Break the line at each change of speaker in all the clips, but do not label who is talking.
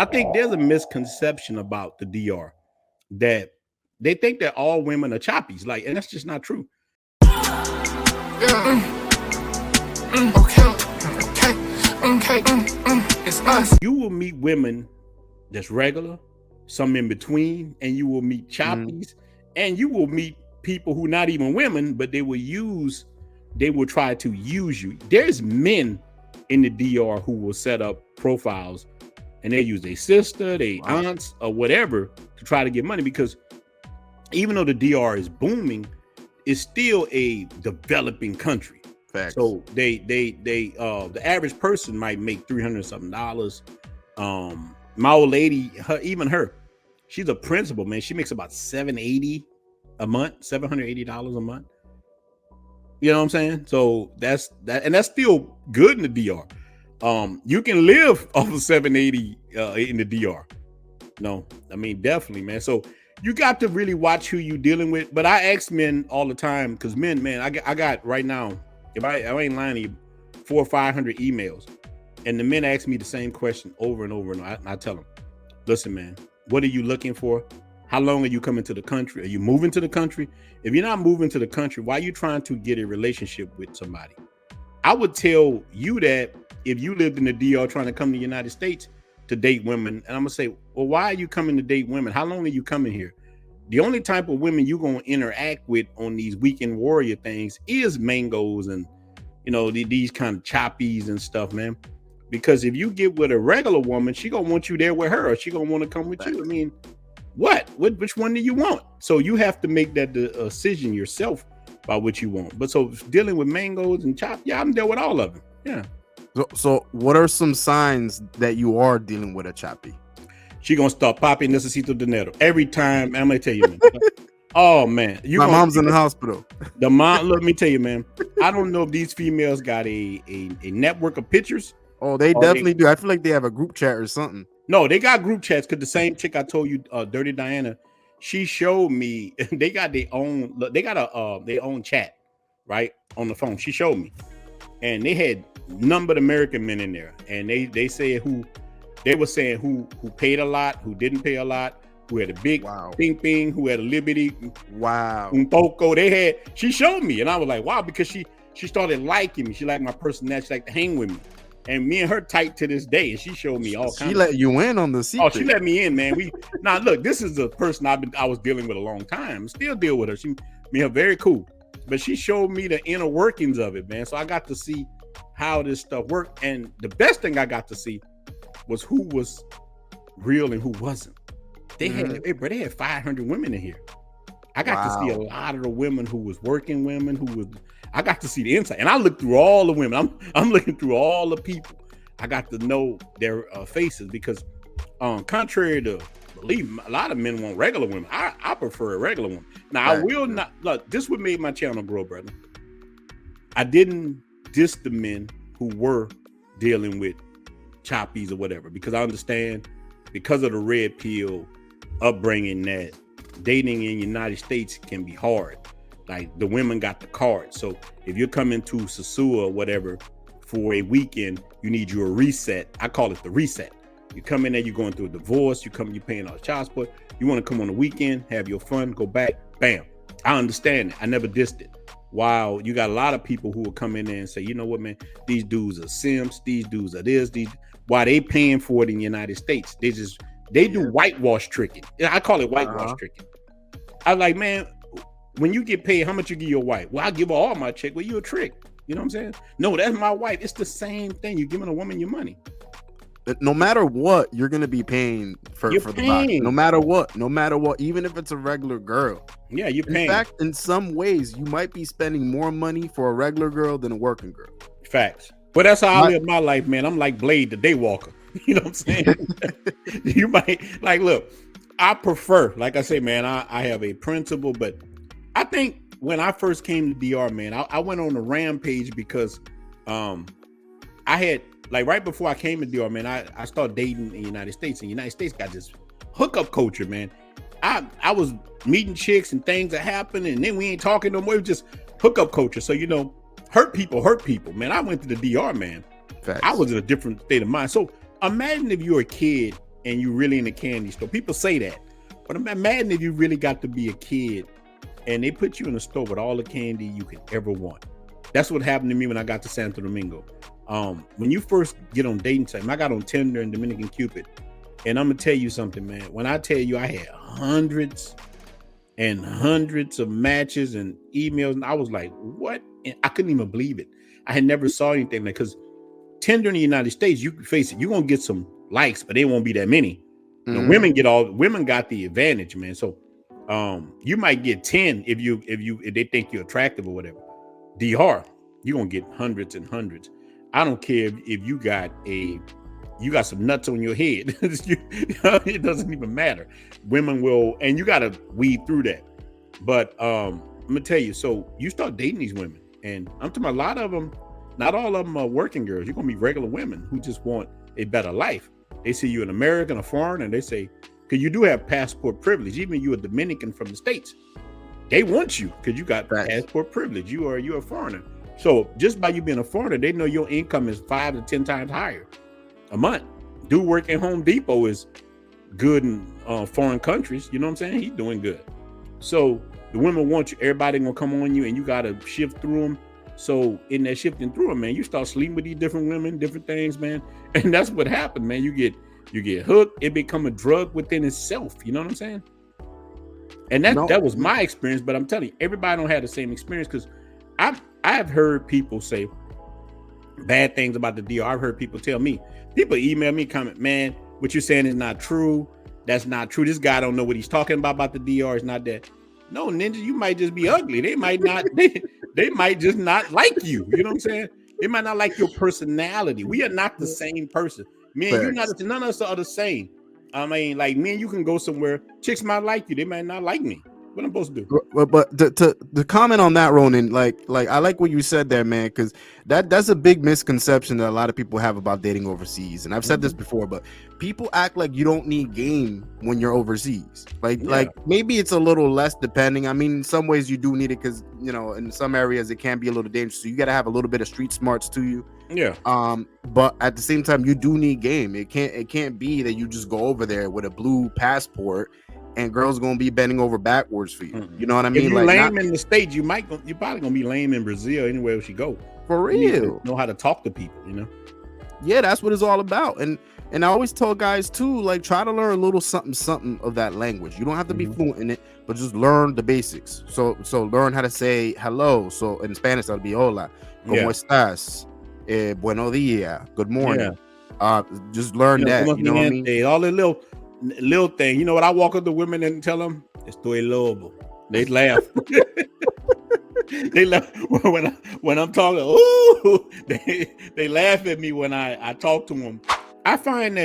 I think there's a misconception about the DR that they think that all women are choppies, like, and that's just not true. It's us. You will meet women that's regular, some in between, and you will meet choppies, and you will meet people who not even women, but they will try to use you. There's men in the DR who will set up profiles and they use their sister, their aunts, or whatever to try to get money, because even though the DR is booming, it's still a developing country.
Facts.
So the average person might make $300 something. My old lady, she's a principal, man. She makes about $780 a month, $780 a month. You know what I'm saying? So that's still good in the DR. You can live off of 780 in the DR. No, I mean, definitely, man. So you got to really watch who you dealing with. But I ask men all the time, because men, man, I got right now, if I ain't lying to you, 400 or 500 emails, and the men ask me the same question over and over, and I tell them, listen, man, what are you looking for? How long are you coming to the country? Are you moving to the country? If you're not moving to the country, why are you trying to get a relationship with somebody? I would tell you that if you lived in the DR trying to come to the United States to date women, and I'm gonna say, well, why are you coming to date women? How long are you coming here? The only type of women you're gonna interact with on these weekend warrior things is mangoes and, you know, these kind of choppies and stuff, man. Because if you get with a regular woman, she gonna want you there with her, or she gonna want to come with you. I mean, which one do you want? So you have to make that decision yourself by what you want. But so dealing with mangoes and chop, yeah, I'm there with all of them. Yeah.
So what are some signs that you are dealing with a choppy?
She gonna start popping necesito dinero every time. I'm gonna tell you, man. Oh man,
my mom's in the hospital.
The mom, let me tell you, man. I don't know if these females got a network of pictures.
Oh, they definitely do. I feel like they have a group chat or something.
No, they got group chats, because the same chick I told you, Dirty Diana, she showed me they got their own. They got their own chat, right, on the phone. She showed me, and they had numbered American men in there, and they said who paid a lot, who didn't pay a lot, who had a big ping ping, who had a liberty, un poco. She showed me, and I was like, wow, because she started liking me. She liked my personality. She liked to hang with me. And me and her tight to this day, and she showed me all kinds.
She let you in on the secret.
Oh, she let me in, man. Now look, this is the person I was dealing with a long time. Still deal with her. Me and her very cool, but she showed me the inner workings of it, man. So I got to see how this stuff worked, and the best thing I got to see was who was real and who wasn't. They had 500 women in here. I got to see a lot of the women who was working women, I got to see the inside, and I looked through all the women. I'm looking through all the people. I got to know their faces, because contrary to believe, a lot of men want regular women. I prefer a regular woman. Now, I will not, look, this would make my channel grow, brother. I didn't diss the men who were dealing with choppies or whatever, because I understand, because of the red pill upbringing, that dating in the United States can be hard. Like, the women got the card. So if you're coming to Sasua or whatever for a weekend, you need your reset. I call it the reset. You come in there, you're going through a divorce, you're paying all the child support. You want to come on the weekend, have your fun, go back, bam. I understand it. I never dissed it. While you got a lot of people who will come in there and say, you know what, man, these dudes are simps, these dudes are this, why they paying for it in the United States? They do whitewash tricking. I call it whitewash tricking. I like, man, when you get paid, how much you give your wife? Well, I give her all my check. Well, you a trick. You know what I'm saying? No, that's my wife. It's the same thing. You're giving a woman your money.
No matter what, you're gonna be paying for the body. No matter what, even if it's a regular girl.
Yeah, you're paying.
In fact, in some ways, you might be spending more money for a regular girl than a working girl.
Facts. But that's how I live my life, man. I'm like Blade the Daywalker. You know what I'm saying? You might, like, look, I prefer, like I say, man, I have a principle, but I think when I first came to DR, man, I went on a rampage because I had, like, right before I came to DR, man, I started dating in the United States, and the United States got this hookup culture, man. I was meeting chicks and things that happened, and then we ain't talking no more. It was just hookup culture. So, you know, hurt people, man. I went to the DR, man.
Facts.
I was in a different state of mind. So imagine if you're a kid and you really in the candy store. People say that, but imagine if you really got to be a kid and they put you in a store with all the candy you could ever want. That's what happened to me when I got to Santo Domingo. When you first get on dating sites, I got on Tinder and Dominican Cupid, and I'm gonna tell you something, man. When I tell you I had hundreds and hundreds of matches and emails, and I was like, what? And I couldn't even believe it. I had never saw anything like, because Tinder in the United States, you can face it, you're gonna get some likes, but they won't be that many. Mm-hmm. Women got the advantage, man. So you might get 10 if they think you're attractive or whatever. DR, you're gonna get hundreds and hundreds. I don't care if you got some nuts on your head. It doesn't even matter. Women will, and you gotta weed through that. But I'm gonna tell you, so you start dating these women, and I'm talking about a lot of them, not all of them are working girls. You're gonna be regular women who just want a better life. They see you an American, a foreigner, and they say, because you do have passport privilege, even if you're a Dominican from the States, they want you because you got passport privilege. You're a foreigner. So just by you being a foreigner, they know your income is 5 to 10 times higher a month. Dude working Home Depot is good in foreign countries. You know what I'm saying? He's doing good. So the women want you. Everybody gonna come on you, and you gotta shift through them. So in that shifting through them, man, you start sleeping with these different women, different things, man. And that's what happened, man. You get hooked. It become a drug within itself. You know what I'm saying? And that was my experience. But I'm telling you, everybody don't have the same experience, because I've heard people say bad things about the DR. I've heard people tell me, people email me, comment, man, what you're saying is not true. That's not true. This guy don't know what he's talking about the DR. It's not that. No, Ninja, you might just be ugly. They might not, they might just not like you. You know what I'm saying? They might not like your personality. We are not the same person. Me and you, none of us are the same. I mean, like, me and you can go somewhere. Chicks might like you. They might not like me. What I'm supposed to do?
But to comment on that, Ronin, like I like what you said there, man, because that's a big misconception that a lot of people have about dating overseas. And I've said this before, but people act like you don't need game when you're overseas. Like maybe it's a little less depending. I mean, in some ways you do need it, because in some areas it can be a little dangerous. So you got to have a little bit of street smarts to you.
Yeah.
But at the same time, you do need game. It can't be that you just go over there with a blue passport and girls gonna be bending over backwards for you. You know what I mean?
If you're lame in the States, you're probably gonna be lame in Brazil anywhere else you go.
For real.
You know how to talk to people,
Yeah, that's what it's all about. And I always tell guys too, like, try to learn a little something of that language. You don't have to be fluent in it, but just learn the basics. So learn how to say hello. So in Spanish, that'll be hola, ¿cómo estás? Buenos días, good morning. Yeah. Just learn that. You know what I mean?
All the little thing. You know what? I walk up to women and tell them, "Estoy lobo." They laugh. They laugh when I'm talking. Ooh, they laugh at me when I talk to them. I find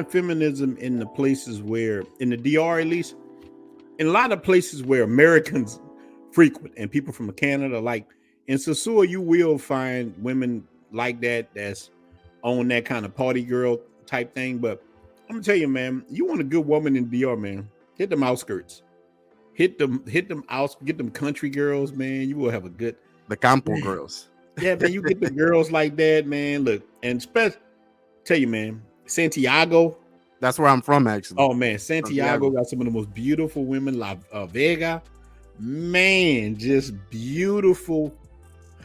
feminism in the places where, in the DR at least, in a lot of places where Americans frequent and people from Canada, like in Sosua, you will find women like that that's on that kind of party girl type thing. But I'm gonna tell you, man, you want a good woman in DR, man, hit them outskirts. Hit them out, get them country girls, man. You will have the
campo girls.
Yeah, man, you get the girls like that, man. Look, and tell you, man, Santiago.
That's where I'm from, actually.
Oh man, Santiago got some of the most beautiful women. La Vega, man, just beautiful,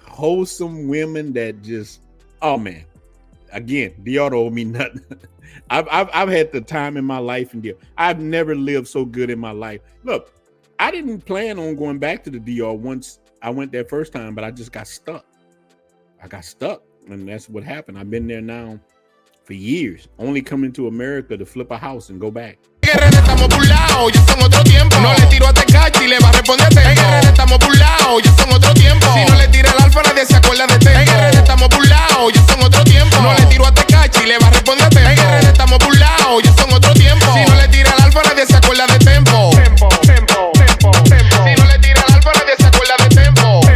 wholesome women that just, oh man. Again, DR don't owe me nothing. I've had the time in my life in DR. I've never lived so good in my life. Look, I didn't plan on going back to the DR once I went there first time, but I just got stuck. And that's what happened. I've been there now for years, only coming to America to flip a house and go back.
Estamos burlados, ya son otro tiempo. No le tiro a Tecachi, le va a responder Tempo. Estamos burlados, ya son otro tiempo. Si no le tira el alfa, nadie se acuerda de Tempo. Estamos burlados, ya son otro tiempo. No le tiro a Tecachi, le va a responder Tempo. Estamos burlados, ya son otro tiempo. Si no le tira el alfa, nadie se acuerda de Tempo. Si no le tira el alfa, nadie se acuerda de Tempo. Si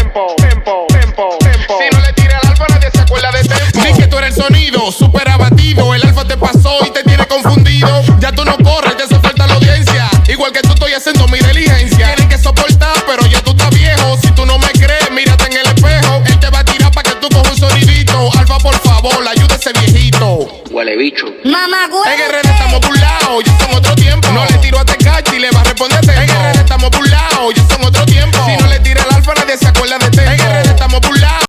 no le tira el alfa, nadie se acuerda de Tempo. Di que tú eres el sonido, súper abatido. El alfa te pasó y te tiene confundido. Ya tú no corres, ya hace falta la audiencia. Igual que tú estoy haciendo mi diligencia. Tienes que soportar, pero ya tú estás viejo. Si tú no me crees, mírate en el espejo. Él te va a tirar para que tú cojas un sonidito. Alfa, por favor, ayuda a ese viejito.
Huele bicho.
Mamá, güey. burlao, yo estoy en otro tiempo. Si no le tira